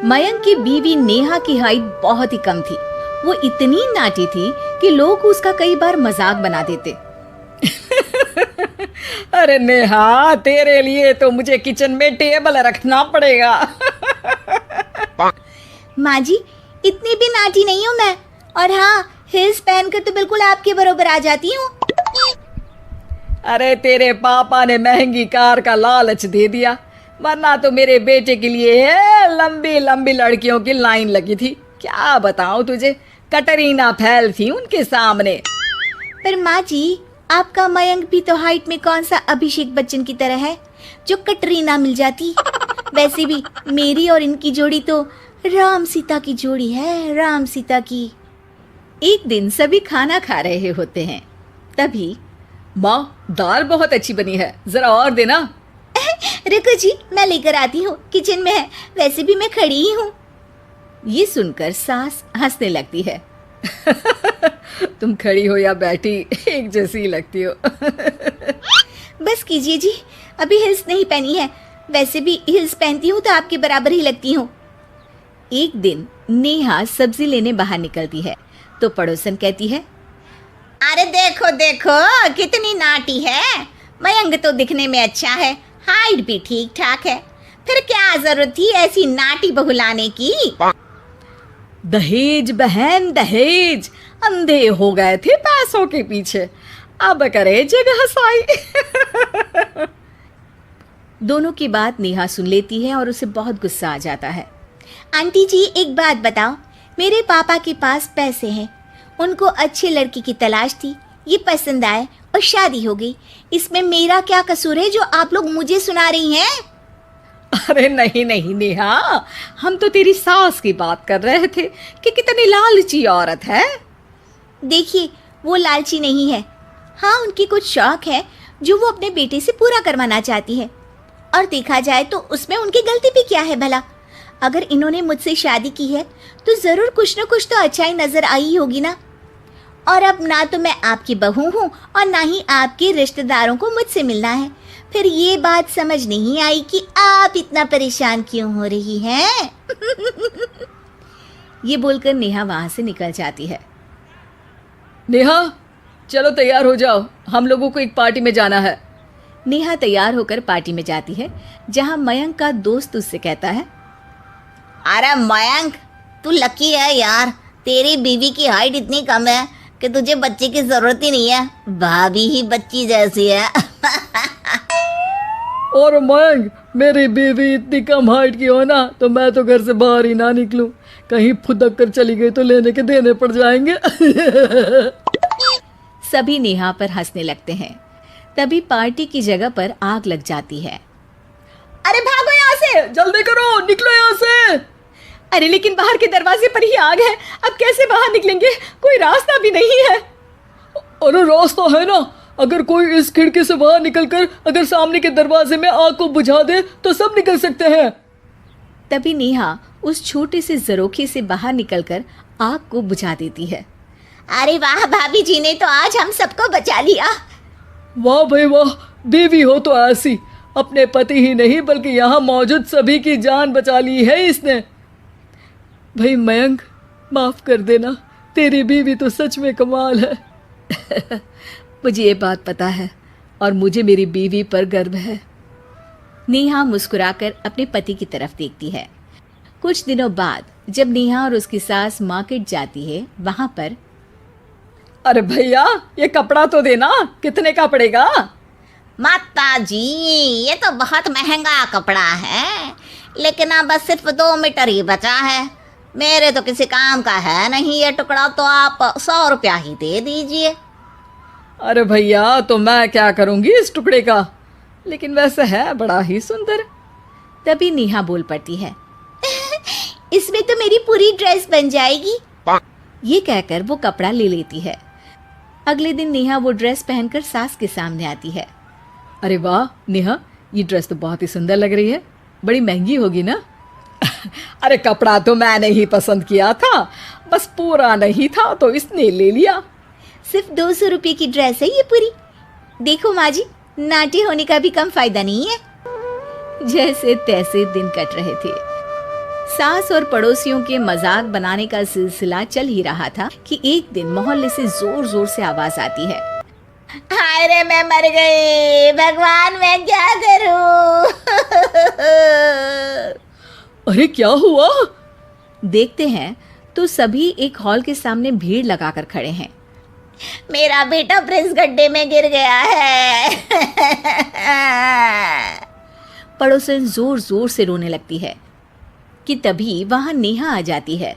मयंक की बीवी नेहा की हाइट बहुत ही कम थी। वो इतनी नाटी थी कि लोग उसका कई बार मजाक बना देते। अरे नेहा, तेरे लिए तो मुझे किचन में टेबल रखना पड़ेगा। माँ जी, इतनी भी नाटी नहीं हूँ मैं, और हाँ, हिल्स पहनकर तो बिल्कुल आपके बराबर आ जाती हूँ। अरे तेरे पापा ने महंगी कार का लालच दे दिया, वरना तो मेरे बेटे के लिए लंबी लंबी लड़कियों की लाइन लगी थी। क्या बताऊं तुझे, कटरीना फैल थी उनके सामने। पर माँ जी, आपका मयंक भी तो हाइट में कौन सा अभिषेक बच्चन की तरह है जो कटरीना मिल जाती। वैसे भी मेरी और इनकी जोड़ी तो राम सीता की जोड़ी है, राम सीता की। एक दिन सभी खाना खा रहे होते हैं, तभी माँ, दाल बहुत अच्छी बनी है, जरा और देना। रुको जी, मैं लेकर आती हूँ, किचन में है, वैसे भी मैं खड़ी ही हूँ। ये सुनकर सास हंसने लगती है। तुम खड़ी हो या बैठी, एक जैसी ही लगती हो। बस कीजिए जी, अभी हिल्स नहीं पहनी है, वैसे भी हिल्स पहनती हूँ तो आपके बराबर ही लगती हूँ। एक दिन नेहा सब्जी लेने बाहर निकलती है तो पड़ोसन कहती है, अरे देखो देखो कितनी नाटी है, मयंक तो दिखने में अच्छा है, हाइट भी ठीक ठाक है, फिर क्या जरूरत थी ऐसी नाटी बहू लाने की। दहेज बहन, दहेज, अंधे हो गए थे पैसों के पीछे, अब करे जगह साई। दोनों की बात नेहा सुन लेती है और उसे बहुत गुस्सा आ जाता है। आंटी जी, एक बात बताओ, मेरे पापा के पास पैसे हैं, उनको अच्छी लड़की की तलाश थी, ये पसंद आए और शादी हो गई, इसमें मेरा क्या कसूर है जो आप लोग मुझे सुना रही हैं? अरे नहीं नहीं नेहा, हम तो तेरी सास की बात कर रहे थे कि कितनी लालची औरत है। देखिए, वो लालची नहीं है, हाँ, उनकी कुछ शौक है जो वो अपने बेटे से पूरा करवाना चाहती है, और देखा जाए तो उसमें उनकी गलती भी क्या है भला। अगर इन्होंने मुझसे शादी की है तो जरूर कुछ न कुछ तो अच्छाई नजर आई होगी ना। और अब ना तो मैं आपकी बहू हूँ और ना ही आपके रिश्तेदारों को मुझसे मिलना है, फिर ये बात समझ नहीं आई कि आप इतना परेशान क्यों हो रही हैं। ये बोलकर नेहा वहां से निकल जाती है। नेहा, चलो तैयार हो जाओ, हम लोगों को एक पार्टी में जाना है। नेहा तैयार होकर पार्टी में जाती है, जहां मयंक का दोस्त उससे कहता है, अरे मयंक, तू लकी है यार, तेरी बीवी की हाइट इतनी कम है कि तुझे बच्चे की जरूरत ही नहीं है, भाभी ही बच्ची जैसी है। और मयंक, मेरी बीवी इतनी कम हाइट की हो ना तो मैं तो घर से बाहर ही ना निकलूं, कहीं फुदक कर चली गई तो लेने के देने पड़ जाएंगे। सभी नेहा पर हंसने लगते हैं। तभी पार्टी की जगह पर आग लग जाती है। अरे भागो यहाँ से, जल्दी करो, निकलो यहाँ से। अरे लेकिन बाहर के दरवाजे पर ही आग है, अब कैसे बाहर निकलेंगे, कोई रास्ता भी नहीं है। अरे रास्ता है ना, अगर कोई इस खिड़की से बाहर निकलकर अगर सामने के दरवाजे में आग को बुझा दे तो सब निकल सकते हैं। तभी नेहा उस छोटे से जरोखे से बाहर निकलकर आग को बुझा देती है। अरे वाह, भाभी जी ने तो आज हम सबको बचा लिया। वाह भाई वाह, बीवी हो तो ऐसी, अपने पति ही नहीं बल्कि यहाँ मौजूद सभी की जान बचा ली है इसने। भाई मयंक, माफ कर देना, तेरी बीवी तो सच में कमाल है। मुझे ये बात पता है और मुझे मेरी बीवी पर गर्व है। नेहा मुस्कुराकर अपने पति की तरफ देखती है। कुछ दिनों बाद जब नेहा और उसकी सास मार्केट जाती है, वहां पर, अरे भैया, ये कपड़ा तो देना, कितने का पड़ेगा? माता जी, ये तो बहुत महंगा कपड़ा है, लेकिन अब बस सिर्फ 2 मीटर ही बचा है, मेरे तो किसी काम का है नहीं ये टुकड़ा, तो आप 100 रुपया ही दे दीजिए। अरे भैया, तो मैं क्या करूंगी इस टुकड़े का, लेकिन वैसे है बड़ा ही सुंदर। तभी नेहा बोल पड़ती है, इसमें तो मेरी पूरी ड्रेस बन जाएगी। ये कहकर वो कपड़ा ले लेती है। अगले दिन नेहा वो ड्रेस पहनकर सास के सामने आती है। अरे वाह नेहा, ये ड्रेस तो बहुत ही सुंदर लग रही है, बड़ी महंगी होगी ना? अरे कपड़ा तो मैंने ही पसंद किया था, बस पूरा नहीं था तो इसने ले लिया। सिर्फ 200 रुपये की ड्रेस है ये पूरी। देखो माँ जी, नाटी होने का भी कम फायदा नहीं है। जैसे तैसे दिन कट रहे थे। सास और पड़ोसियों के मजाक बनाने का सिलसिला चल ही रहा था कि एक दिन मोहल्ले से जोर जोर से आवाज आती है, हाय रे मैं मर गई, भगवान मैं क्या करूं। अरे क्या हुआ? देखते हैं तो सभी एक हॉल के सामने भीड़ लगाकर खड़े हैं। मेरा बेटा प्रिंस गड्ढे में गिर गया है। पड़ोसन जोर जोर से रोने लगती है कि तभी वहां नेहा आ जाती है।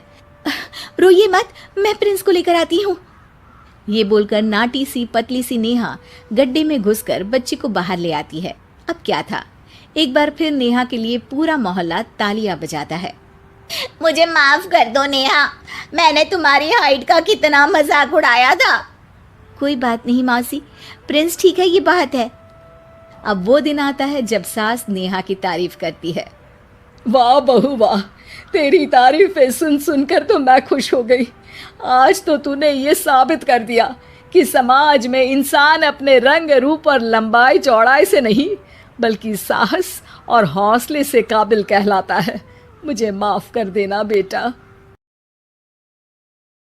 रोइए मत, मैं प्रिंस को लेकर आती हूँ। ये बोलकर नाटी सी पतली सी नेहा गड्ढे में घुसकर बच्चे को बाहर ले आती है। अब क्या था, एक बार फिर नेहा के लिए पूरा मोहल्ला तालियां बजाता है। मुझे माफ कर दो नेहा, मैंने तुम्हारी हाइट का कितना मजाक उड़ाया था। कोई बात नहीं मौसी, प्रिंस ठीक है, ये बात है। अब वो दिन आता है जब सास नेहा की तारीफ करती है। वाह बहू वाह, तेरी तारीफें सुन सुनकर तो मैं खुश हो गई। आज तो तूने ये साबित कर दिया कि समाज में इंसान अपने रंग रूप और लंबाई चौड़ाई से नहीं बल्कि साहस और हौसले से काबिल कहलाता है। मुझे माफ कर देना बेटा।